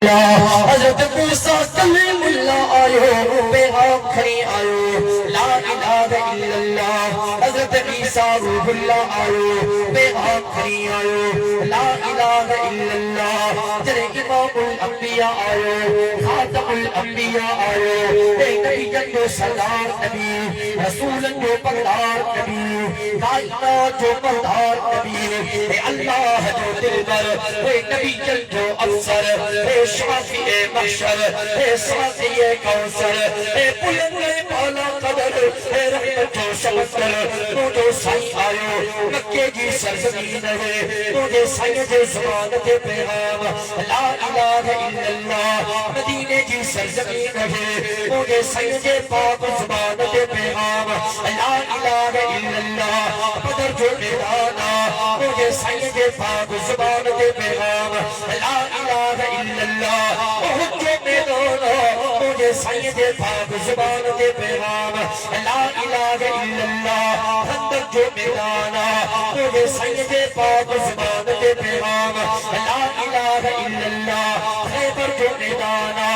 حضرت موسیٰ کلیم اللہ آئیو بے آنکھیں آئیو لا الہ الا اللہ حضرت عیسیٰ روح اللہ آئیو بے آنکھیں آئیو لا الہ الا اللہ جرے امام الانبیاء آئیو خاتم الانبیاء آئیو بے نبی جنگو سردار نبی رسول جو پردار نبی کائنات جو پردار نبی اے اللہ جو دلبر اے نبی جنگو افسر اے شافی محشر اے ساتھی کوثر اے بلند بالا قدر اے رحمت و شفقت مجھے سائی آئیو مکے کی سرزمین ہے مجھے سید زبان کے پیغام لا الہ الا اللہ مدینے کی سرزمین ہے مجھے سید پاک زبان کے پیغام لا الہ الا اللہ بدر جو میدانا مجھے سید پاک زبان کے پیغام لا الہ الا اللہ بہت جو میدانا مجھے سید پاک زبان کے پیغام لا الہ الا اللہ خندق جو میدانا مجھے سید پاک زبان کے پیغام لا الہ الا اللہ خیبر جو میدانا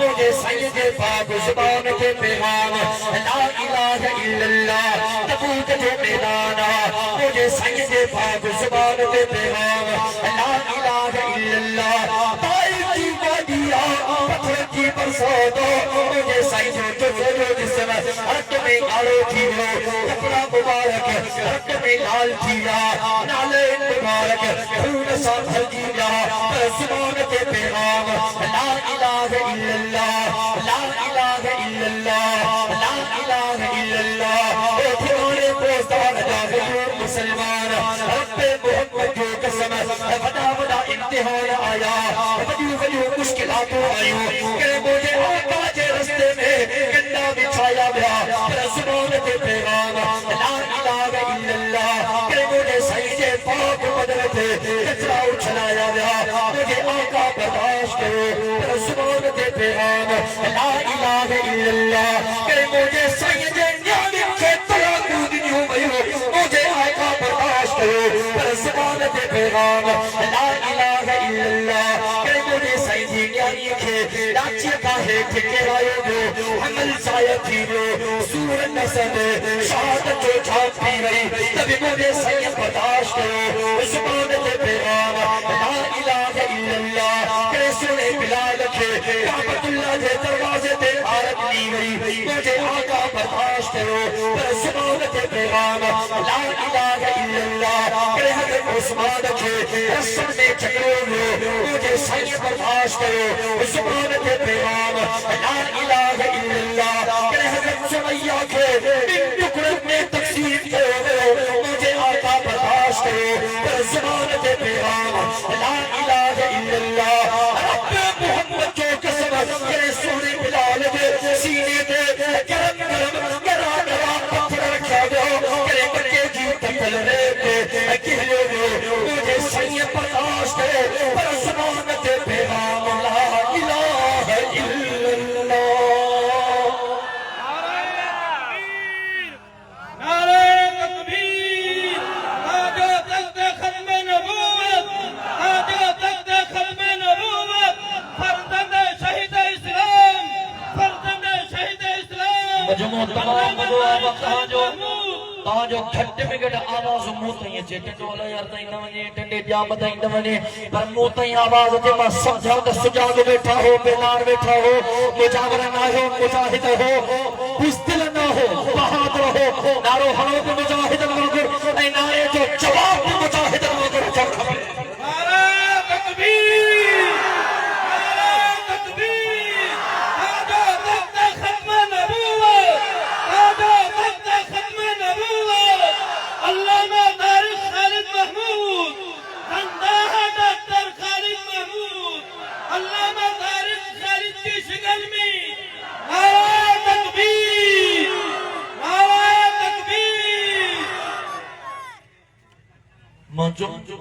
مجھے سید پاک زبان کے پیغام لا الہ الا اللہ تبوک جو میدانا مجھے سید پاک زبان کے پیغام لا الہ الا اللہ پتھر کی برساتوں مجھے سائیجو جو جسم حرک میں آلو کھیلو کپڑا مبارک حرک میں لال کھیلا نالین مبارک خون سا بھر کھیلا زبان کے پیغام لا الہ الا اللہ لا الہ الا اللہ لا الہ الا اللہ اے تھوڑے پوستان جاگے مسلمان رب محمد جو قسم بڑا بڑا امتحان آیا وجو مشکلاتوں آئیوں کہ مجھے آقا کے رستے میں گندہ بچھایا گیا زبان کے پیغام لا الہ الا اللہ کہ مجھے سعید پاک بدر تھے کچرا اچھلایا گیا مجھے آقا برداشت کرو زبان کے پیغام لا الہ الا اللہ کہ مجھے سعید نیامی کے طرح کودنیوں میں مجھے آقا برداشت کرو زبان کے پیغام لا الہ الا اللہ کہ مجھے سعید نیامی کے لاچے کاہے ٹھکے آئے گو حمل سایہ تھیلو سور نسد شہادت جو چھاپ بھی رہی تبھی مجھے سعید برداشت کرو زبان کے پیغام لا الہ الا اللہ کہ سنے بلال کے کعبت اللہ کے دروازے تے عارت لی گئی مجھے آقا برداشت کرو زبان کے پیغام لا الہ الا اللہ کہ حضرت عثمان کے رسل میں جگرو لو مجھے سعید برداشت کرو زبان کے پیغام لا الہ الا اللہ کہ حضرت سمیہ کے بن ٹکڑوں میں تقسیم کرو مجھے آقا برداشت کرو زبان کے پیغام لا الہ الا اللہ رب محمد جو قسم کہ سونے بلال کے سینے پہ گرم گرم گرا گرا پتھر رکھا گیا کہ بچے کی تکل رہے پہ کہلے گئے مجھے سعید برداشت کرو زبان کے پیغام لا الہ الا اللہ مجموع تمام مدعو آبا کہاں جو گھٹ میں گھٹ آواز موتا ہی ہے ٹنڈولا یارتا ہی نوانے ٹنڈے جامتا ہی نوانے پر موتا ہی آواز جے میں سمجھاؤں کہ سجاگ بیٹھا ہو بیلار بیٹھا ہو مجاور نہ ہو مجاہد ہو بزدل نہ ہو بہادر ہو نارو ہنو کو مجاہد مگر اے نارے جو جواب مجاہد مگر جب کھپے نعرہ تکبیر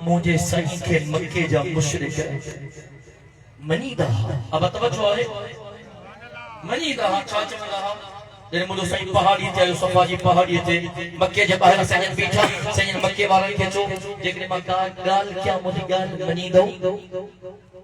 مجھے سعید کے مکے جا مشرک ہے منی دہا اب توجہ آئے منی دہا چاچے میں دہا جن مجھے سائیں پہاڑی تھے صفا جی پہاڑی تھے مکے جب باہر سائیں بیٹھا سائیں مکے والے کے چو جیکنے ماں گال کیا مجھے گال منی دو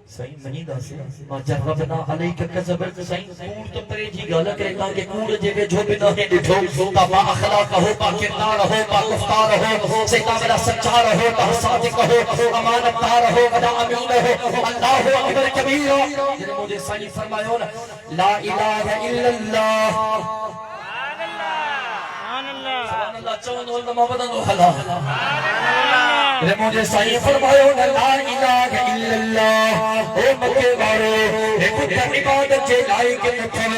سائیں منی دا سے ماں جربنا علیک کذبت سائیں کور تو پرے جی گالا کرے تاکہ کور جگہ جو بنا ہے ڈٹھو تا با اخلاق ہو با کردار ہو با گفتار ہو سیدہ میرا سچا رہو تا صادق ہو امانت دار ہو ودا امین ہو اللہ اکبر کبیر جن مجھے سائیں فرمایا لا الہ الا اللہ سبحان اللہ چون اور محمد اللہ مجھے صحیح فرمایا لا الہ الا اللہ اے مکے والو اے بت عبادت کے لائق نہ تھے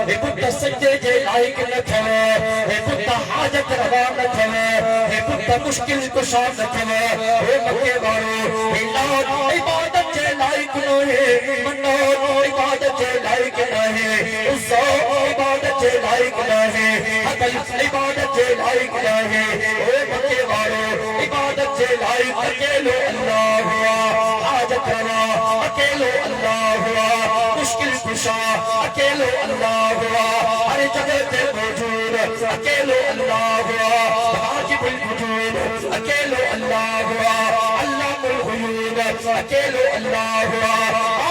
اے بت سجدے کے لائق نہ تھے اے بت حاجت روا نہ تھے اے بت مشکل کشا نہ تھے اے مکے والو اے لا عبادت کے لائق نہ ہے منو عبادت کے لائق نہ ہے عزو عبادت کے لائق نہ ہے حقل عبادت کے لائق نہ ہے اے مکے والو عبادت کے لائق اکیلو اللہ ہوا حاجت روا اکیلو اللہ ہوا مشکل کشا اکیلو اللہ ہوا ہر جگہ تے موجود اکیلو اللہ ہوا واجب الوجود اکیلو اللہ ہوا علام الغیوب اکیلو اللہ ہوا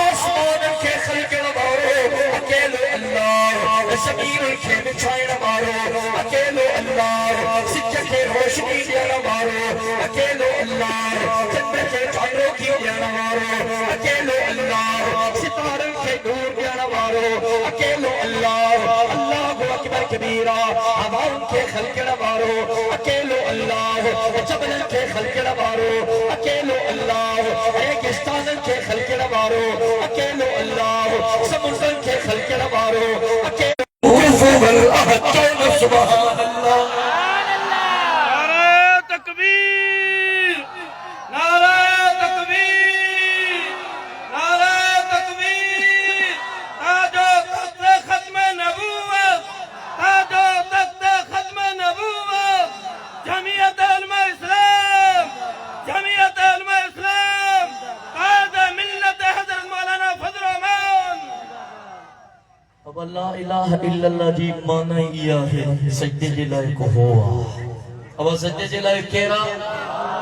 آسمان کے خلق نمارو اکیلو اللہ زمین کے بچھائے نمارو اکیلو اللہ سچ کے روشنی دیا نمارو اکیلو اللہ چندر کے چاندوں کی دیا نمارو اکیلو اللہ ستاروں کے نور دیا نمارو اکیلو اللہ اللہ اکبر کبیرہ ہواؤں کے خلق نمارو اکیلو اللہ جبل کے خلق نمارو اکیلو اللہ ریگستان کے خلق نمارو اکیلو اللہ سمندر کے خلق نمارو اکیلو سبحان اللہ لا الہ الا اللہ جی مانا یہ ہے سجدے جلائے کو ہوا اب سجدے جلائے کہہ رہا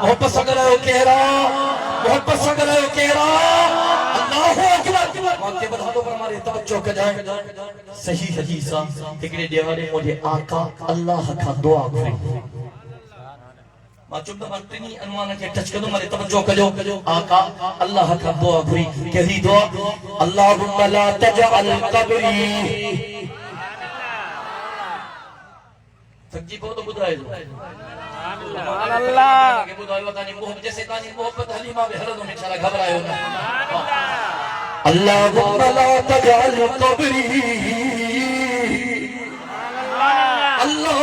محبت سکر ہے وہ کہہ رہا محبت سکر ہے وہ کہہ رہا اللہ اکبر مانتے بڑھا دو پر ہمارے توجہ کا جائے صحیح حدیثہ تکرے دیوارے مجھے آقا اللہ کا دعا کریں ماں چمدہ مرتنی انوانا کے ٹچ کدو مارے توجہ کجو آقا اللہ کا دعا بھری کہی دعا اللہم لا تجعل قبری تکجی کو تو بدھائے دو سبحان اللہ کہ بدھائے وطانی محبت جیسے تانی محبت حلیمہ بہردوں میں انشاءاللہ گھبرائے ہونا اللہم لا تجعل قبری اللہ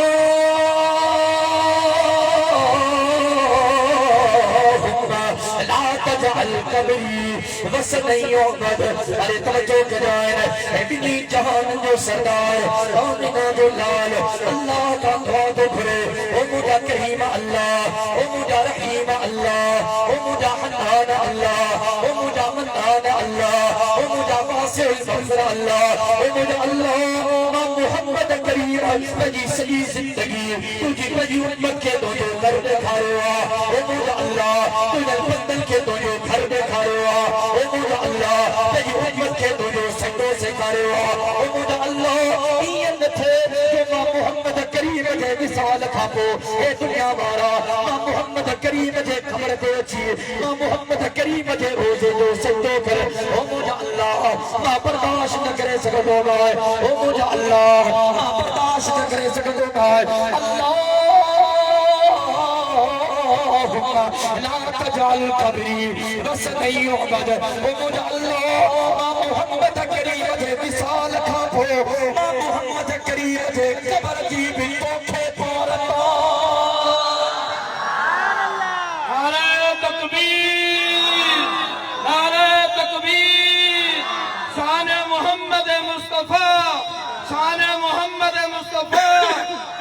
قبری بس نہیں عبد ارے توجہ کرائیں اے بلی جہان جو سردار آمینہ جو لال اللہ کا دعا تو بھرے او مجھا کریم اللہ او مجھا رحیم اللہ او مجھا حنان اللہ او مجھا منان اللہ او مجھا واسع المغفر اللہ او مجھا اللہ محمد کریم مجھے صحیح زندگی تجھے مجھے امت کے دو جو گھر دکھائے ہوا او مجھا اللہ تجھے بندن کے دو جو گھر دکھائے ہوا او مجھا اللہ تجھے امت کے دو جو سنگوں سے کھائے ہوا او مجھا اللہ این تھے جو ماں محمد کریم جے مثال کھاپو اے دنیا بارا ماں محمد کریم جے خبر کو اچھی ماں محمد کریم جے روزے جو سنگوں کر او مجھا اللہ ماں برداشت نہ کرے سکتوں گائے او مجھا اللہ ماں برداشت نہ کرے سکتوں گائے اللہ لا تجعل قبری بس نہیں عبد او مجھا اللہ محمد کریم جے مثال کھاپو محمد کریم جے قبر جی بھی توکھے پورتا نعرہ تکبیر نعرہ تکبیر شان محمد مصطفیٰ شان محمد مصطفیٰ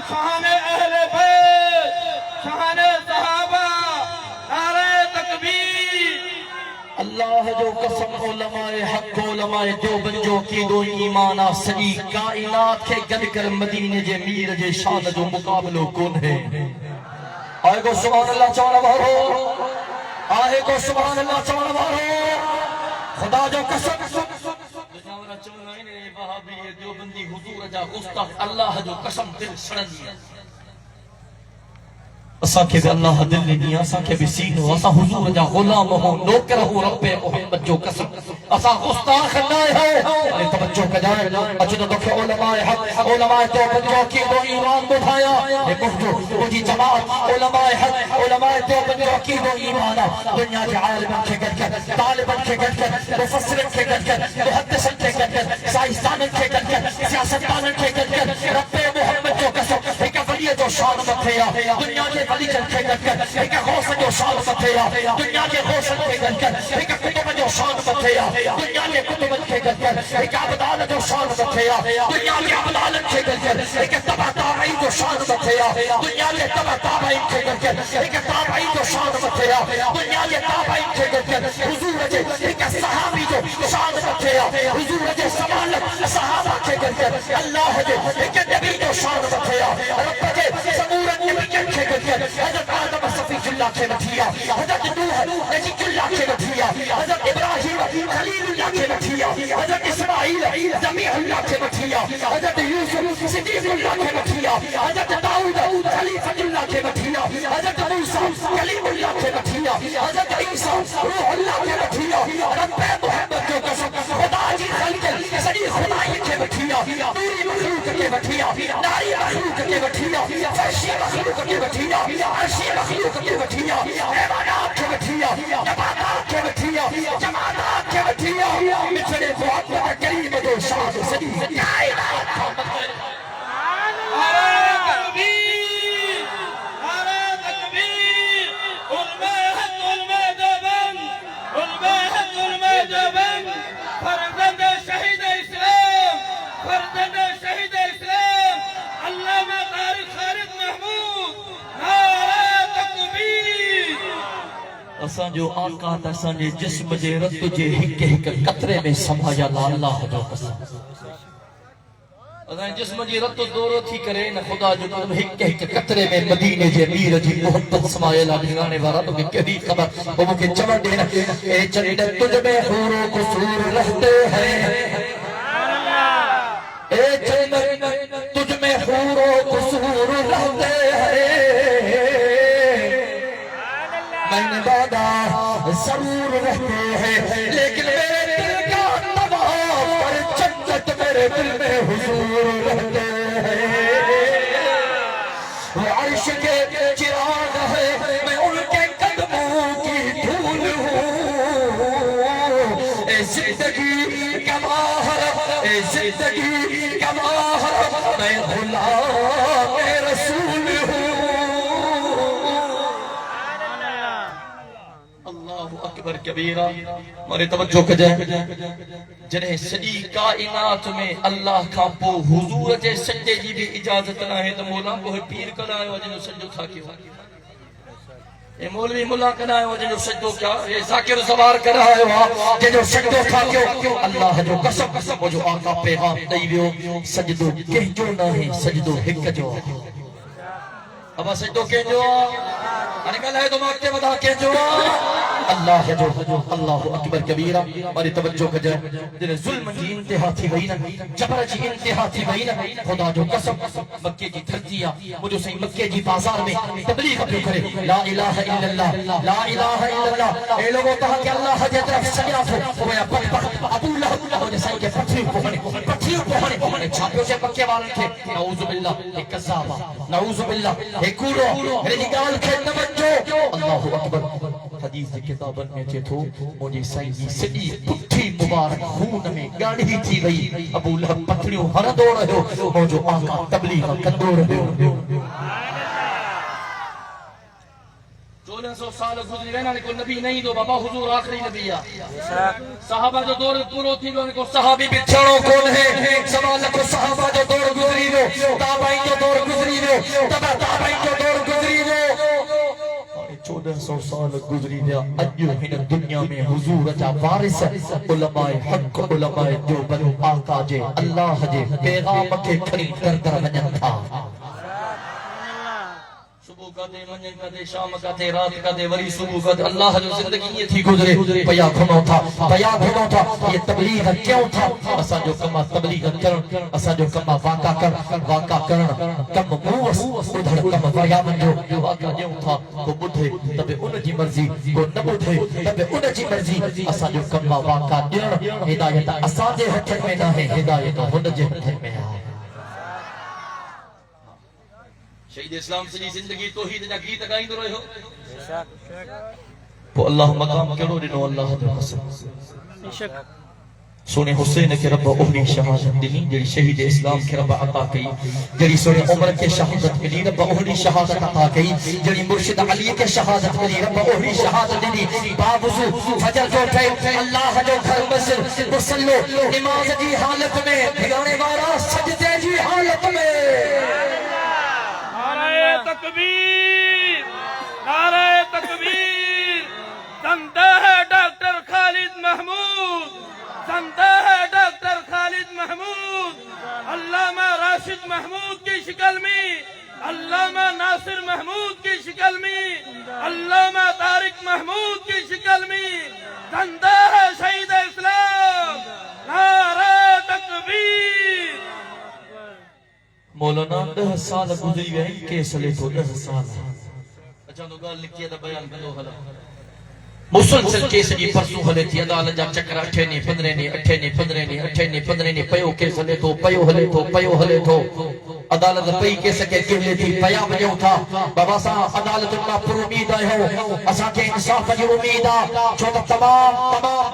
شان اہل بیت شان صحابہ نعرہ تکبیر اللہ جو قسم علماء حق علماء دیوبند جو کی دو ایمانہ سجی کائنات کے گد کر مدینے جے میر جے شان جو مقابلو کون ہے آئے کو سبحان اللہ چوانا بارو آئے کو سبحان اللہ چوانا بارو خدا جو قسم دنیاورہ چونائیں نے وہابی دیوبندی حضور جا گستاخ اللہ جو قسم دل سڑن اساں کے بھی اللہ دل نہیں اساں کے بھی سینو اساں حضور جا غلام ہوں نوکر ہوں رب محمد جو قسم اساں گستاخ نائے ہوں ارے توجہ کجائے اجد دفع علماء حق علماء دیوبند جو کی دو ایمان بٹھایا اے مہجو مجھے جماعت علماء حق علماء دیوبند جو کی دو ایمانا دنیا کے عالمان کے گد کر طالبان کے گد کر مفسرن کے گد کر محدثن کے گد کر سائنسدانن کے گد کر سیاستدانن کے گد کر رب محمد جو قسم ایک ولی جو شان بتھیا دنیا کے ولی جن کے گد کر ایک غوث جو شان بتھیا دنیا کے غوث کے گد کر ایک کتب جو شان بتھیا دنیا کے کتب کے گد کر ایک عبدال جو شان بتھیا دنیا کے عبدال کے گد کر ایک تبع تابعین جو شان بتھیا دنیا کے تبع تابعین کے گد کر ایک تابعین جو شان بتھیا دنیا کے تابعین کے گد کر حضور جے ایک صحابی جو شان بتھیا حضور جے سمالت صحابہ کے گد کر اللہ جے ایک نبی جو شان بتھیا رب جے سمورن نبی کے گد کر حضرت آدم صفی اللہ کے بتھیا حضرت نوح نجی اللہ کے بتھیا حضرت ابراہیم خلیل اللہ کے بتھیا حضرت اسماعیل ذبیح اللہ کے بتھیا حضرت یوسف صدیق اللہ کے بتھیا حضرت داؤد خلیفۃ اللہ کے بتھیا حضرت موسیٰ کلیم اللہ کے بتھیا حضرت عیسیٰ روح اللہ کے بتھیا رب محمد جو قسم خدا جی خلق سری خدائی کے بتھیا نوری مخلوق کے بتھیا ناری مخلوق کے بتھیا فرشی مخلوق کے بتھیا عرشی مخلوق کے بتھیا حیوانات کے بتھیا نباتات کے بتھیا جماعات کے بتھیا مچھڑے بہت بڑا کریم دو شاہ سری کائنات کا مطلب اساں جو آقا تساں جے جسم جے رت جے ہک ہک قطرے میں سمایا لا اللہ جو قسم اساں جسم جی رت دورو تھی کرے نہ خدا جو ہک ہک قطرے میں مدینے جے میر جی محبت سمایا لا ٹھکانے وارا تو کہڑی خبر وہ مجھے چمڑ دے اے جنت تجھ میں حور و قصور رہتے ہیں اے جنت تجھ میں حور و قصور رہتے ہیں میں نے وعدہ ضرور رہتے ہیں لیکن میرے دل کا طواف پر جنت میرے دل میں حضور رہتے ہیں وہ عرش کے چراغ ہے میں ان کے قدموں کی دھول ہوں اے زندگی کا ماہر اے زندگی کا ماہر میں غلام رسول ہوں اکبر کبیرہ ہمارے توجہ کجائے جنہیں سجی کائنات میں اللہ کا پو حضور جے سجدے جی بھی اجازت نہ ہے تو مولا کو پیر کنا ہے وجہ سجدو تھا کیوں اے مولوی ملا کنا ہے وجہ سجدو کیا اے ذاکر سوار کنا ہے وجہ سجدو تھا کیوں اللہ جو قسم وہ جو آقا پیغام دئی ویو سجدو کہجو نہ ہے سجدو ہک جو ابا سجدو کہجو انکل ہے تو مانگتے بدا کہجو اللہ جو اللہ اکبر کبیرہ ہماری توجہ کجائے جنہیں ظلم کی انتہا تھی وہی نہ جبر کی انتہا تھی وہی نہ خدا جو قسم مکے کی دھرتیاں مجھے صحیح مکے کی بازار میں تبلیغ اپنے کرے لا الہ الا اللہ لا الہ الا اللہ اے لوگوں کہا کہ اللہ حجی طرف سجرات ہو وہ یا بدبخت ابو لہب مجھے صحیح کے پتھریوں پہنے چھاپیوں سے مکے والن کے نعوذ باللہ ایک قذابہ نعوذ باللہ ایک کورو رجگال کے نمجو اللہ اکبر حدیث کی کتابن میں چھے تھو مجھے سائنی سڑی پٹھی مبارک خون میں گاڑی تھی وئی ابو لہب پتھریوں ہر دوڑ رہے ہو موجو آقا تبلیغ کندو رہے ہو 1400 سال گزری رہنا نے کوئی نبی نہیں دو بابا حضور آخری نبی ہے صحابہ جو دور پورو تھی لوگوں کو صحابی بچھڑوں کون ہے سوال کو صحابہ جو دور گزری رو تابعین جو دور گزری رو تابعین جو دور گزری رو 1400 سال گزری ویا اج ہن دنیا میں حضور جا وارث علماء حق علماء دیوبند آقا جے اللہ جے پیغام کے کھڑی کر کر ونجن تھا صبح کا دے منجن کا دے شام کا دے رات کا دے وری صبح کا دے اللہ جو زندگی یہ تھی گزرے پیا گھنو تھا یہ تبلیغ کیوں تھا اسا جو کما تبلیغ کرن اسا جو کما واقع کرن کم موس ادھر کم وریام جو واقع جوں تھا کو بدھے تبے ان جی مرضی کو نہ بدھے تبے ان جی مرضی اسا جو کما واقع ڈن ہدایت اسا دے ہتھ میں نہ ہے ہدایت ہن جے ہتھ میں ہے شہید اسلام سے زندگی توحید جا گیت گائیں رہے ہو تو اللہ مقام کیڑو ڈنو اللہ جو قسم سونے حسین کے رب اوہی شہادت دینی جڑی شہید اسلام کے رب عطا کی جڑی سونے عمر کے شہادت ملی رب اوہی شہادت عطا کی جڑی مرشد علی کے شہادت ملی رب اوہی شہادت دینی باوضو فجر جو اٹھے اللہ جو گھر مسجد مسلو نماز دی حالت میں بھگانے والا سجدے دی حالت میں تکبیر نعرہ تکبیر زندہ ہے ڈاکٹر خالد محمود زندہ ہے ڈاکٹر خالد محمود علامہ راشد محمود کی شکل میں علامہ ناصر محمود کی شکل میں علامہ طارق محمود کی شکل میں زندہ ہے شہید اسلام نعرہ تکبیر مولانا 10 سال گزری گئے کیس لے تو 10 سال اچھا تو گال لکھیا دا بیان کندو حلا مسلسل کیس جی پرسوں حلے تھی عدالت جا چکر 8 نے 15 نے 8 نے 15 نے 8 نے 15 نے پیو کیس لے تو پیو حلے تو عدالت پئی کیس کے کہلے تھی پیا بجو تھا بابا سا عدالت اللہ پر امید آئے ہو اسا کے انصاف جی امید آ چھوٹا تمام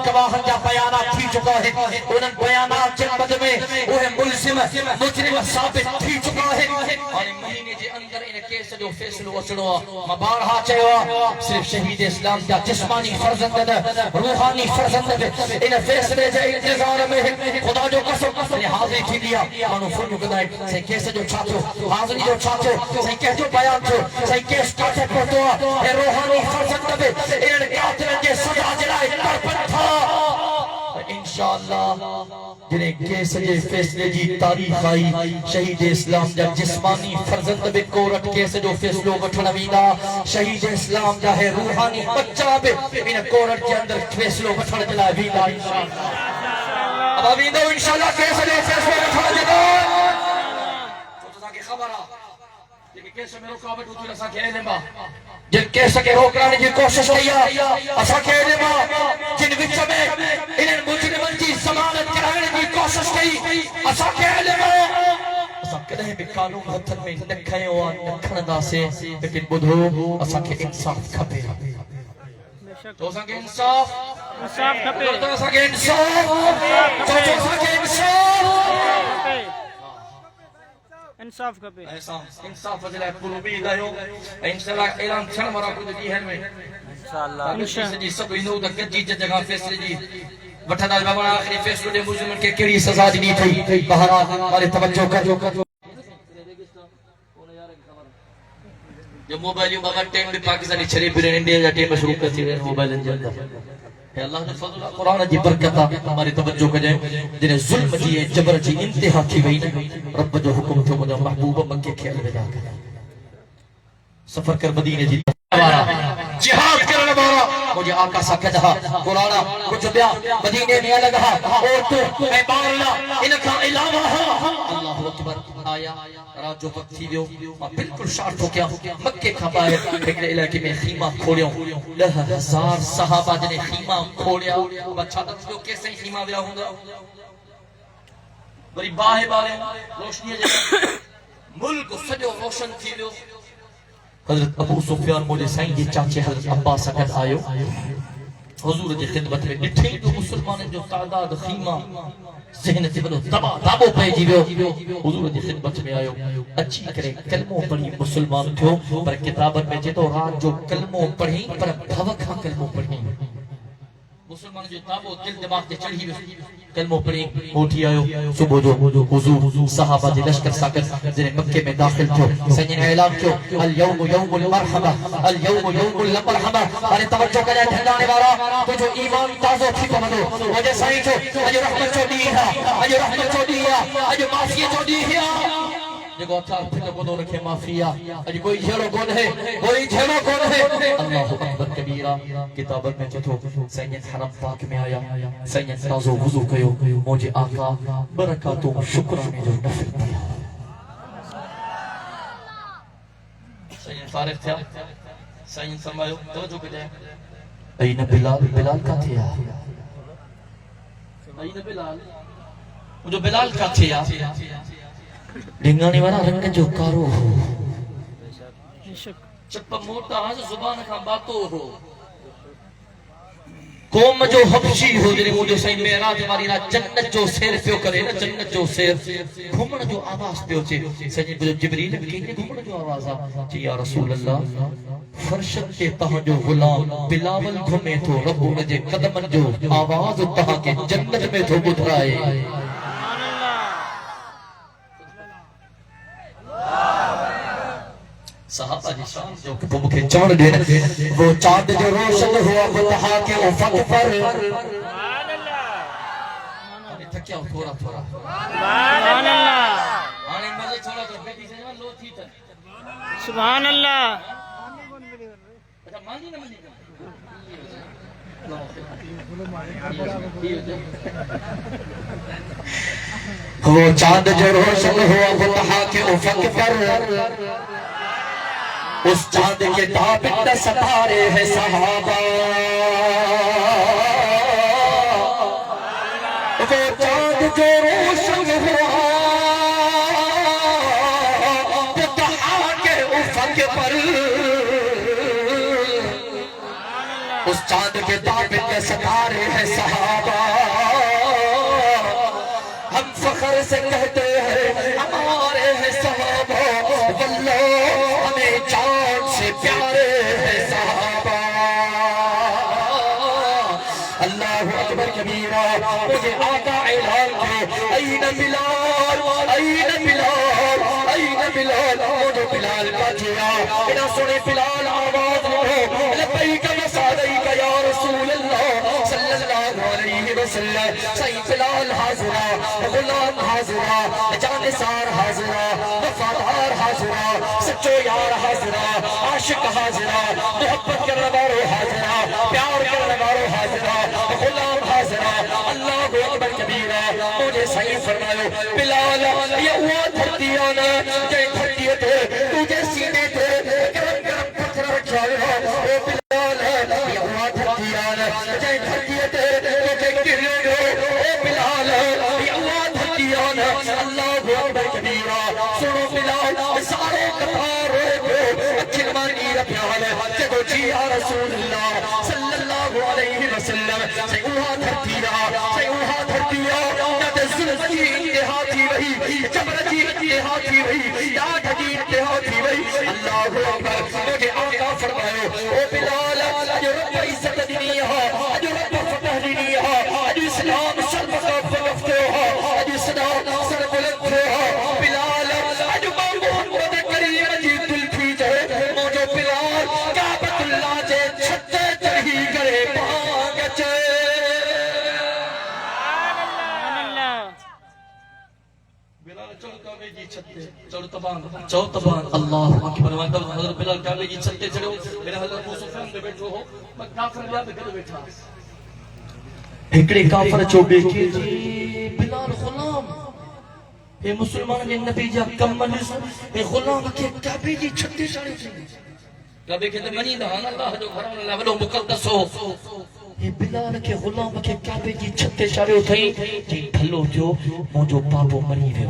گواہن جا بیانات تھی چکا ہے انہن بیانات جن بد میں وہ ملزم مجرم ثابت تھی چکا ہے اور مہینے جے اندر ان کیس جو فیصلو اچڑو مبارہا چاہوا صرف شہید اسلام جا جسمانی فرزند روحانی فرزند ان فیصلے جے انتظار میں خدا جو قسم نے حاضری تھی دیا انہوں فرمو کدائے سے کیس جو چھاتو حاضری جو چھاتو سے کیس جو بیان چھو سے کیس کاتے پڑھتو اے روحانی فرزند ان قاتلن جے سزا جلائے کرپن تھا انشاءاللہ جنہیں کیس جے فیصلے جی تاریخ آئی شہید اسلام جا جسمانی فرزند بے کورٹ کیس جو فیصلو وٹھن وینا شہید اسلام جا ہے روحانی بچہ بے ان کورٹ کے اندر فیصلو وٹھن جلائے وینا اب آبیندو انشاءاللہ کیس جے فیصلو وٹھن جلائے تو تاکہ خبر آ لیکن کیسے میں رکاوٹ ہوتی رسا کے علم جن کیسے کے روکرانے جی کوشش کیا اسا کے علم جن وچ میں انہیں مجرمن جی ضمانت کرانے کی کوشش کی اسا کے علم اسا کدے بھی قانون ہتھن میں نکھے ہوا نکھن دا سے لیکن بدھو اسا کے انصاف کھپے تو اسا کے انصاف کھپے تو اسا کے انصاف تو اسا کے انصاف انصاف کپے انصاف فضلہ قلوبی دائیو انشاءاللہ اعلان چھن مرا کچھ دی ہے میں انشاءاللہ فیصلے جی سب انہوں تک جیت جگہ فیصلے جی وٹھا دال بابا آخری فیصلے دے مجرمن کے کیڑی سزا دی تھی بہرحال ہمارے توجہ کر جو موبائل بابا ٹیم بھی پاکستانی چھری پھرے انڈیا جا ٹیم شروع کرتی رہے موبائل انجل اے اللہ نے فضل قرآن جی برکتہ ہماری توجہ کر جائے جنہیں ظلم جی جبر جی انتہا کی وئی رب جو حکم تھے مجھے محبوب مکہ کے الوداع کر سفر کر مدینے جی جہاد کرنے والا مجھے آقا سا کہا قرآن کچھ بیا مدینے میں لگا اور تو اے بارنا انکا علاوہ اللہ اکبر آیا رات جو وقت تھی ویو بالکل شارٹ ہو گیا مکے کا باہر ایک علاقے میں خیمہ کھوڑیوں 10,000 صحابہ جنہیں خیمہ کھوڑیا اب اچھا تک جو کیسے ہی خیمہ بیا ہوں گا بری باہے بارے روشنی جگہ ملک سجو روشن تھی ویو حضرت ابو سفیان مجھے سائیں جی چاچے حضرت عباس سکت آئیو حضور جی خدمت میں ڈٹھیں جو مسلمان جو تعداد خیمہ ذہن سے بلو دابو پہ جیویو حضور جی خدمت میں آئیو اچھی کرے کلموں پڑھی مسلمان تھو پر کتابت میں جیتو رات جو کلموں پڑھی پر بھوکھا کلموں پڑھی مسلمان جو تابو دل دماغ تے چڑھی کلموں پڑھی اٹھی آیو صبح جو حضور صحابہ دے لشکر ساکت جنہیں مکے میں داخل تھو سنجن اعلان کیو اليوم یوم المرحمہ اليوم یوم المرحمہ ارے توجہ کرے دھندانے والا تو جو ایمان تازو تھی کو مدو وجہ سائیں چھو اجو رحمت چو دی ہے اجو رحمت چو دی ہے اجو معافی چو دی ہے جگو اتھا پھر کو دو رکھے معافیہ اج کوئی جھیڑو کون ہے کوئی جھیڑو کون ہے اللہ اکبر کبیرہ کتابت میں چتھو سید حرم پاک میں آیا سید تازو وضو کیو مجھے آقا برکاتوں شکرانے جو نفر دیا سید فارغ تھا سید فرمایو توجہ کو جائے این بلال بلال کا تھیا این بلال جو بلال کا تھیا ڈنگانے والا رنگ جو کارو ہو چپا موٹا ہاں زبان کا باتو ہو قوم جو حبشی ہو جنہیں مجھے صحیح میرات ہماری نا جنت جو سیر پیو کرے نا جنت جو سیر گھومن جو آواز پیو چھے سجن کو جبریل کہیں گھومن جو آواز آ یا رسول اللہ فرشت کے تہاں جو غلام بلاول گھومے تو رب انجے قدمن جو آواز تہاں کے جنت میں تو بدھرائے صحابہ جی شان جو کہ وہ مکھے چاند دین وہ چاند جو روشن ہوا بتہا کے افق پر سبحان اللہ آنے تھکیا ہو تھوڑا تھوڑا سبحان اللہ آنے مزے چھوڑا تو بیٹی سے جوان لو تھی تھا سبحان اللہ اچھا مانی نہ مانی وہ چاند جو روشن ہوا بتہا کے افق پر اس چاند کے تابت ستارے ہیں صحابہ وہ چاند جو روشن ہوا بتہا کے افق پر اس چاند کے تابت ستارے ہیں صحابہ ہم فخر سے کہتے ہیں ہمارے ہیں صحابہ واللہ ہمیں چاند سے پیارے ہیں صحابہ اللہ اکبر کبیرہ مجھے آقا اعلان کرو این بلال این بلال این بلال مجھے بلال کا جیا بنا سنے بلال آواز لو لبیک وسعدیک یا رسول اللہ صلی اللہ علیہ وسلم صحیح بلال حاضرہ غلام حاضرہ جانسار حاضرہ وفادار حاضرہ سچو یار حاضرہ عاشق حاضرہ محبت کرنے والو حاضرہ پیار کرنے والو حاضرہ غلام حاضرہ اللہ اکبر کبیرہ مجھے صحیح فرمائے بلال یہ ہوا دھرتی آنا جائے دھرتی تھے تجھے سینے تھے گرم گرم پتھر رکھائے اے بلال یہ ہوا دھرتی آنا جائے دھرتی تھے تجھے گرے گئے اے بلال یہ ہوا دھرتی آنا اللہ اکبر کبیرہ سنو بلال سارے قطار ہوئے اکھل مانی ربیال جگو جی یا رسول اللہ صلی اللہ علیہ وسلم سے اوہا دھرتی رہا سے اوہا دھرتی رہا جب ظلم کی انتہا تھی وہی جبر کی انتہا تھی وہی یاد کی انتہا تھی وہی اللہ اکبر مجھے آقا فرمائے او بلال جو رب عزت دینی ہے جو رب فتح دینی ہے جو اسلام سر مقاب وقفتے ہو جو اسلام سر بلند ہو بلال جو محمد کریم جی دل تھی جائے مجھے بلال کعبت اللہ جے چھتے چڑھی کرے بھانگ چے بلال چڑھ کعبے جی چھتے چڑھ تبان اللہ اکبر حضرت بلال کعبے جی چھتے چڑھو میرا حضرت ابو سفیان دے بیٹھو ہو میں کافر یاد کر بیٹھا ایکڑے کافر چوبے کی جی بلال غلام اے مسلمان نے نبی جا کمل اے غلام کے کعبے جی چھتے چڑھے کعبے کے منی دہان اللہ جو گھران اللہ ولو مقدس ہو اے بلال کے غلام کے کعبے جی چھتے چڑھے تھئی جی بھلو جو مجھو بابو مری ویو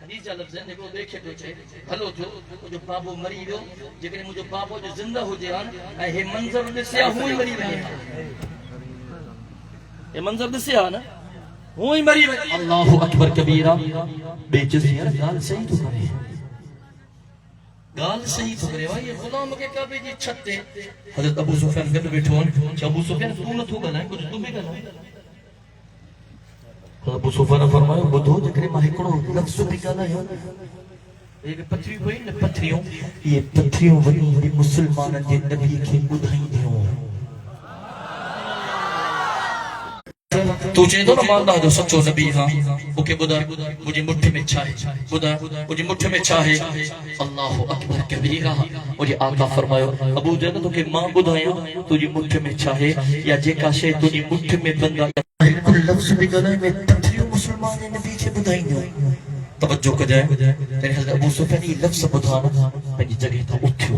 حدیث جا لفظ ہے کو دیکھے پوچھے بھلو جو مجھو بابو مری ویو جیکن مجھو بابو جو زندہ ہو جہان اے منظر دسیا ہوئی مری ویو یہ منظر دسیا نا ہوئی مری ویو اللہ اکبر کبیرہ بے جزیر گال صحیح تو کرے گال صحیح پکڑے وا یہ غلام کے کعبے جی چھتے حضرت ابو سفیان گد بیٹھو ان کہ ابو سفیان تو نہ تھو گلا کچھ تو بھی گلا ابو سفیان فرمایا بدھو جکرے ما ہکڑو لفظ بھی گلا ہے ایک پتھری ہوئی نہ پتھریوں یہ پتھریوں ونی مسلمانن دے نبی کے بدھائیں دیوں تو چاہے تو نہ ماننا جو سچو نبی ہاں وہ کہ بدا مجھے مٹھ میں چاہے بدا مجھے مٹھ میں چاہے اللہ اکبر کبیرہ مجھے آقا فرمایا ابو جان تو کہ ماں بدھایا تجھے مٹھ میں چاہے یا جے کا شے تجھے مٹھ میں بندہ کل لفظ بھی گلائے میں پتھریوں مسلمان نبی کے بدھائیں دیوں توجہ کر جائے تیرے حضرت ابو سفیان یہ لفظ بدھانا پہنی جگہ تھا اٹھو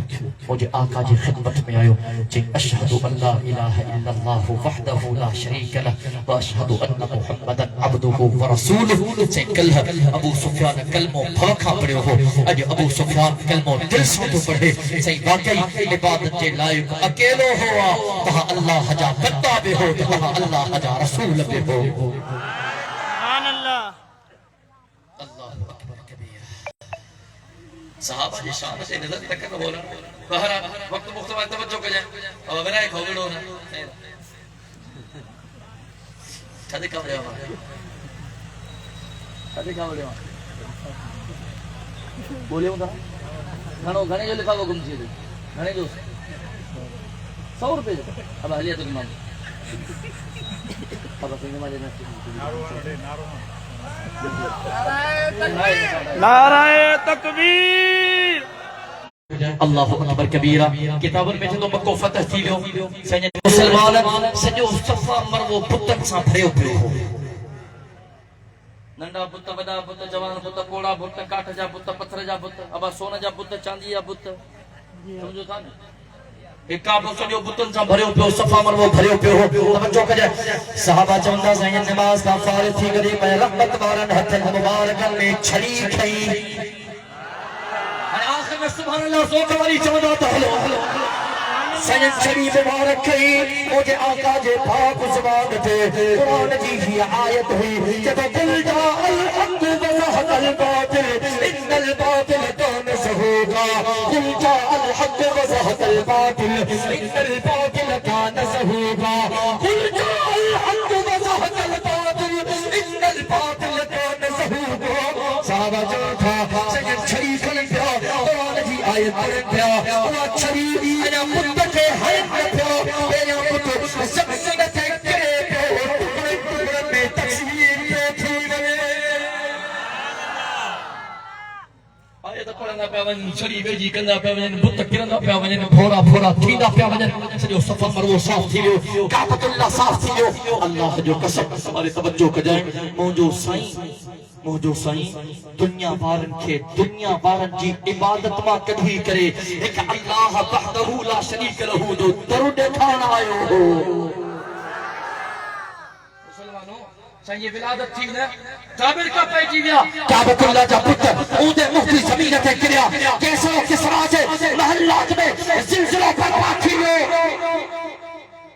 مجھے آقا جی خدمت میں آئیو جن اشہدو ان لا الہ الا اللہ وحدہ لا شریک لہ واشہدو ان محمدا عبدہ ورسولہ سے کلہ ابو سفیان کلموں بھاکھا پڑے ہو اج ابو سفیان کلموں دل سے تو پڑھے سے واقعی عبادت کے لائق اکیلو ہوا تہا اللہ حجا بندہ بے ہو تہا اللہ حجا رسول بے ہو سبحان اللہ صحابہ جی شان سے نظر تک کرنا بولا بہرحال وقت مختبہ توجہ کر جائیں اور میرا ایک ہوگڑ ہونا کھدے کام لے آمان کھدے کام لے آمان بولے ہوں گا گھنے جو لکھا وہ گم چیئے دے گھنے جو 100 روپے جو اب اہلیت کی مان اب اپنے مالے نعرہ تکبیر اللہ اکبر کبیرہ کتابن میں چھتو مکو فتح تھی لیو سنجد مسلمان سنجو صفا مرو پتک ساں بھریو پیو ہو ننڈا بت بڑا بت جوان بت کوڑا بت کاٹ جا بت پتھر جا بت ابا سونا جا بت چاندی جا بت سمجھو تھا نا ایک کعبہ سنجو بتن ساں بھریو پیو صفا مرو بھریو پیو ہو توجہ کر جائے صحابہ چوندہ زین نماز کا فارغ تھی گری میں رحمت بارن ہتھن مبارکن میں چھڑی کھئی آخر میں سبحان اللہ سو کماری چوندہ تحلو سید چھڑی مبارک کھئی مجھے آقا جے پاک زبان تے قرآن جی ہی آیت ہوئی جب قل جاء الحق وزہق الباطل ان الباطل کان زہوقا قل جاء الحق وزہق الباطل ان الباطل کان زہوقا قل جاء الحق وزہق الباطل ان الباطل کان زہوقا صحابہ جو تھا سید چھڑی کھلن پیا قرآن جی آیت کرن پیا اور چھڑی انا مدت حیث پیا میرا پتو سب سے تک کرے پیا ٹکڑے میں تقسیم پہ تھی گئے آیت پڑھنا پیا ون چھڑی ویجی کندا پیا ون بت کرندا پیا ون بھورا بھورا تھیندا پیا ون سجو صفا مرو صاف تھی ویو کعبۃ اللہ صاف تھی ویو اللہ جو قسم ہمارے توجہ کر جائیں موجو سائیں دنیا بارن کے دنیا بارن جی عبادت ماں کدھی کرے ایک اللہ وحدہ لا شریک لہو جو درود کھانا آئے ہو مسلمانوں چاہیے ولادت تھی نا جابر کا پیجی گیا کعبۃ اللہ جا پتر اودے مفتی زمین تے کریا کیسا کسرا سے محلات میں زلزلہ برپا تھیو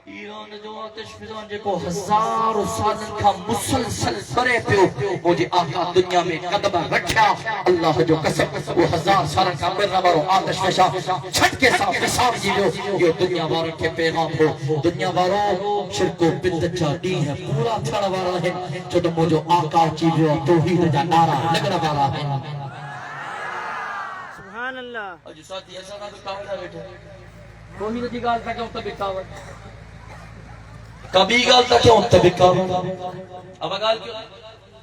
ایران جو آتش فضان جے کو ہزاروں سالن کا مسلسل برے پیو مجھے آقا دنیا میں قدم رکھیا اللہ جو قسم وہ 1000 سالن کا مرنا بارو آتش فشا چھٹ کے ساتھ نصاب جیو یہ دنیا باروں کے پیغام ہو دنیا باروں شرک و بدت جا دی ہے پورا تھڑا بارا ہے جو تو مجھے آقا جیو توحید جا نعرہ لگنا بارا ہے سبحان اللہ اور جو ساتھی ایسا نہ بکاؤ نہ بیٹھے توحید جی گال تھا کہ اتنا بکاؤ کبھی گال تک کیوں تبکاوڑ اب گال کیوں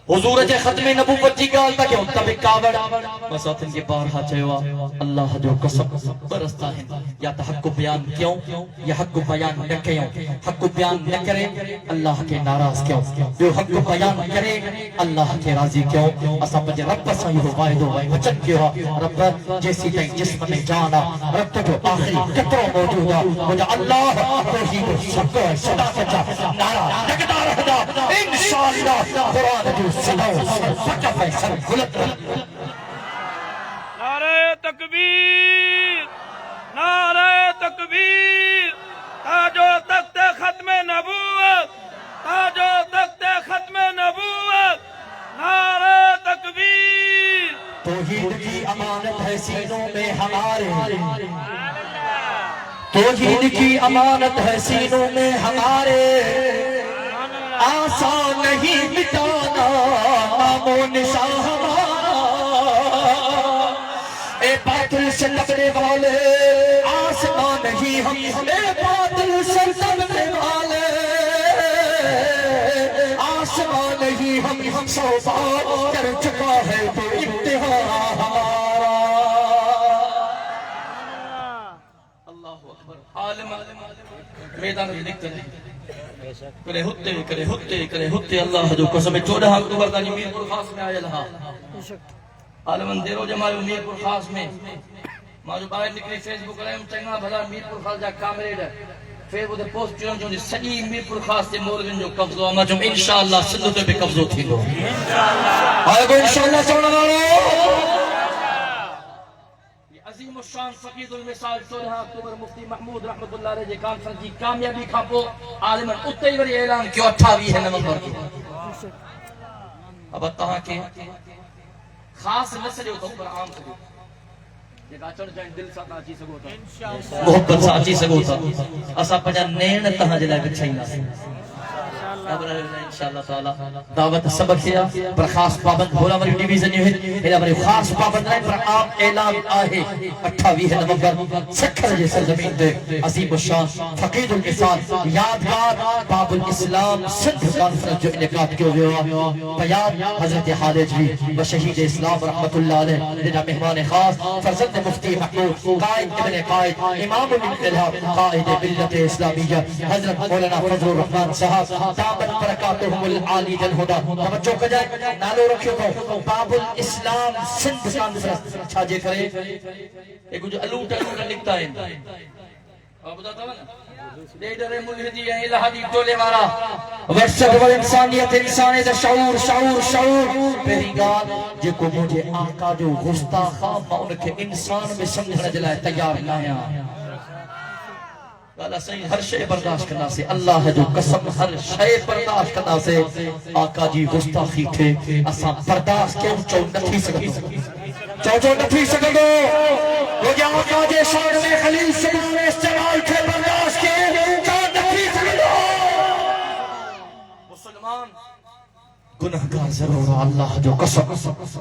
حضور جے ختم نبوت جی گال تک کیوں تبکاوڑ مساتن کے بارہا چاہوا اللہ جو قسم برستا ہے یا تا حق بیان کیوں یا حق بیان نہ کیوں حق بیان نہ کرے اللہ کے ناراض کیوں جو حق بیان کرے اللہ کے راضی کیوں اسا پنجے رب سا یہ وائدو وائی وچن کیا رب جیسی تئی جسم میں جانا رب جو آخری قطروں موجودا مجھے اللہ توحید شکر صدا سجا نارا لگتا رہا انشاءاللہ قرآن جو صداؤں فقہ فیصل غلط نعرہ تکبیر نعرہ تکبیر تاجو تخت ختم نبوت تاجو تخت ختم نبوت نعرہ تکبیر توحید کی امانت ہے ہے سینوں میں ہمارے توحید کی امانت ہے سینوں میں ہمارے آسان نہیں مٹانا نام و نشان ہمارا اے باطل سے لڑنے والے آسمان نہیں ہم اے باطل سے لڑنے والے آسمان نہیں ہم سو بار کر چکا ہے تو امتحان ہمارا اللہ اکبر عالم میدان میں لکھتے ہیں کرے ہوتے اللہ جو قسم 14 اکتوبر دا میر پور خاص میں آیا لہا عالمن دیرو جماعی میر پور خاص میں ماں جو باہر نکلی فیس بک رہے ہم چنگا بھلا میر پور خاص جا کامریڈ ہے پھر وہ دے پوسٹ چونوں جو سنی میر پور خاص دے مولوین جو قبضو اما جو انشاءاللہ سندھو تے بھی قبضو تھی دو آئے گو انشاءاللہ سونا گارو عظیم الشان فقید المثال 14 اکتوبر مفتی محمود رحمت اللہ علیہ جے کانفرنس جی کامیابی کھاپو عالمن اتے ہی وری اعلان کیوں 28 نومبر کی اب تہاں کے خاص نسل ہو تو پر عام سکو یہ اچھڑ جائیں دل ساتھ آچی سکو تا محبت ساتھ آچی سکو تا اسا پجا نین تہاں جلائے بچھائینا انشاءاللہ تعالی دعوت سبق کیا پر خاص پابند بھولا مری ڈیویزن یہ ہے میرا مری خاص پابند رہے پر عام اعلان آئے 28 نومبر سکھر جے سرزمین دے عظیم الشان فقید المثال یادگار باب الاسلام سندھ کانفرنس جو انعقاد کیوں ہوا پیام حضرت خالد بھی و شہید اسلام رحمت اللہ علیہ لینا مہمان خاص فرزند مفتی محمود قائد ابن قائد امام الانقلاب قائد ملت اسلامیہ حضرت مولانا فضل الرحمن صاحب دامت برکاتہم العالی جلہدا توجہ کر جائے نالو رکھو کو باب الاسلام سندھ کانفرنس چھاجے کرے ایک جو الوٹا لکھتا ہے آپ بتاتا ہوا نا لیڈر ملحدی ہے الہادی ٹولے والا وحشت والانسانیت انسانی دا شعور پہری گال جے کو مجھے آقا جو گستاخا ما ان کے انسان میں سمجھنا جلائے تیار لایا والا صحیح ہر شے برداشت کرنا سے اللہ ہے جو قسم ہر شے برداشت کرنا سے آقا جی گستاخی تھے اساں برداشت کیوں چو نتھی سکو چو نتھی سکو وہ جو آقا جے شان میں خلیل سبحان استعمال تھے برداشت کے چو نتھی سکو مسلمان گناہگار ضرور اللہ جو قسم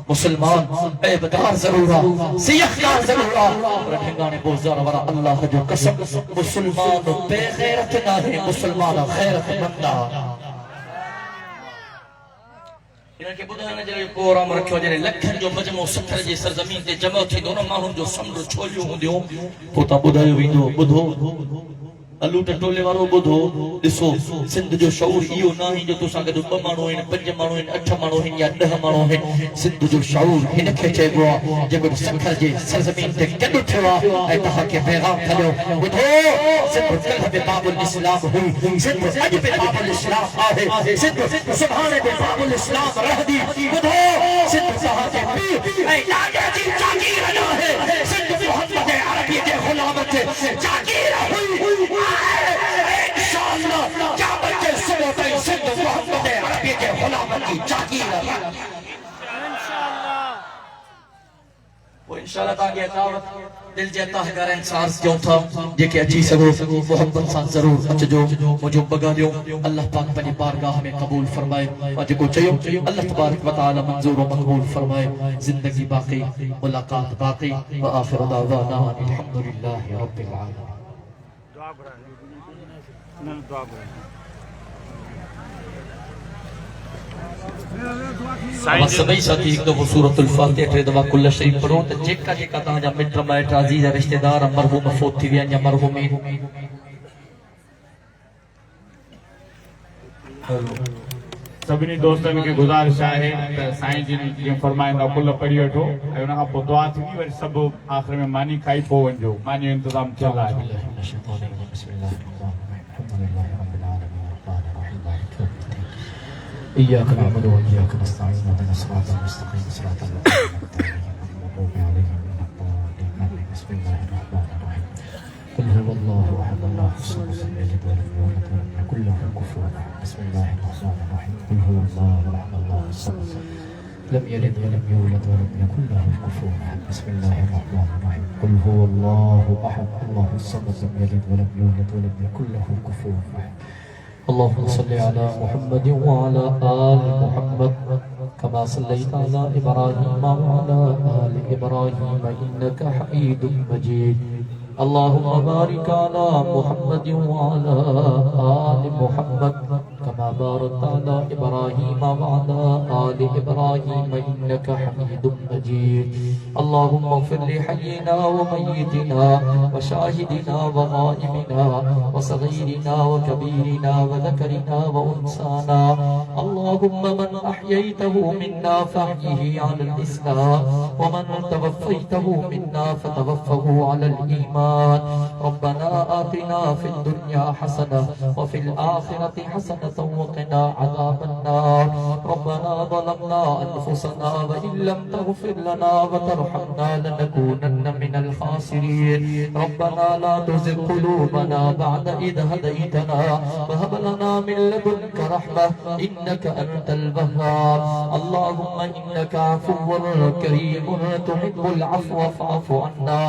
مسلمان عیبدار ضرور سیحکار ضرور رکھنگانے بوزار ورا اللہ جو قسم مسلمان بے غیرت نہ ہے مسلمان غیرت مندہ انہاں کے بدھانا جلے پورام رکھو جلے لکھن جو مجموع ستر جی سرزمین تے جمع تھی دونوں ماہوں جو سمجھو چھولیوں ہوں دیوں پوتا بدھائیو ویندو بدھو الوٹا ٹولے وارو بدھو دسو سندھ جو شعور ایو ناہی جو تو ساں گدو 2 مانو ہیں 5 مانو ہیں 8 مانو ہیں یا 10 مانو ہیں سندھ جو شعور ہن کھچے گوا جے کو سکھر جے سرزمین تے کڈو تھوا اے تہاں کے پیغام تھلو بدھو سندھ کلہ بے باب الاسلام ہوئی سندھ اج بے باب الاسلام آہے سندھ سبحان بے باب الاسلام رہ دی بدھو سندھ تہاں کے پیر اے لاگے جی جاگیر نہ ہے سندھ محمد عربی کے غلامت جاگیر ہوئی انشاءاللہ کیا بچے سنو تئی سندھ محمد عربی کے غلامت کی جاگیر وہ انشاءاللہ تاکہ اتاوت دل جیتا ہے گھر انسار کیوں تھا جے کہ اچھی سگو محبت سان ضرور اچھ جو مجھو بگا دیو اللہ پاک پنی بارگاہ میں قبول فرمائے وجہ کو چاہیو اللہ تبارک و تعالی منظور و مقبول فرمائے زندگی باقی ملاقات باقی و آخر دعوانا الحمدللہ رب العالمين اما سبھی ساتھی ایک دو سورۃ الفاتحہ ٹرے دوا کل شریف پڑھو تے جیکا جیکا تاں جا مٹ مائٹ عزیز رشتہ دار مرحوم فوت تھی ویا یا مرحومین سبھی دوستن کے گزارش ہے تے سائیں جی فرمائندا کل پڑھی وٹھو اے انہاں پو دعا تھی ور سب آخر میں مانی کھائی پو ونجو مانی انتظام چل رہا ہے بسم اللہ الحمدللہ رب العالمین الرحمن الرحیم إياك نعبد وإياك نستعين اهدنا الصراط المستقيم صراط الذين أنعمت عليهم غير المغضوب عليهم ولا الضالين بسم الله الرحمن الرحيم قل هو الله أحد الله الصمد لم يلد ولم يولد ولم يكن له كفوا أحد بسم الله الرحمن الرحيم قل هو الله أحد الله الصمد لم يلد ولم يولد ولم يكن له كفوا أحد. بسم الله الرحمن الرحيم. قل هو الله أحد الله الصمد لم يلد ولم يولد ولم يكن له كفوا أحد. اللهم صل على محمد وعلى آل محمد كما صليت على إبراهيم وعلى آل إبراهيم إنك حميد مجيد. اللهم بارك على محمد وعلى آل محمد كما باركت على إبراهيم وعلى آل إبراهيم إنك حميد مجيد. اللهم اغفر لحينا وميتنا وشاهدنا وغائبنا وصغيرنا وكبيرنا وذكرنا وأنثانا. اللهم من أحييته منا فاحيه على الإسلام ومن توفيته منا فتوفه على الإيمان. ربنا آتنا في الدنيا حسنة وفي الآخرة حسنة وقنا عذاب النار. ربنا ظلمنا أنفسنا وإن لم تغفر لنا وترحمنا لنكونن من الخاسرين. ربنا لا تزغ قلوبنا بعد إذ هديتنا وهب لنا من لدنك رحمة إنك أنت الوهاب. اللهم إنك عفو كريم تحب العفو فاعف عنا.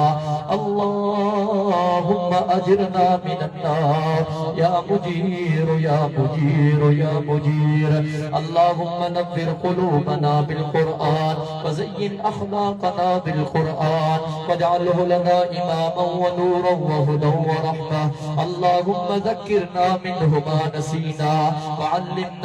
اللهم أجرنا من النار يا مجير يا مجير يا مجير. اللهم نبر قلوبنا بالقرآن وزين أخلاقنا بالقرآن واجعله لنا إماما ونورا وهدى ورحمة. اللهم ذكرنا منه ما نسينا وعلمنا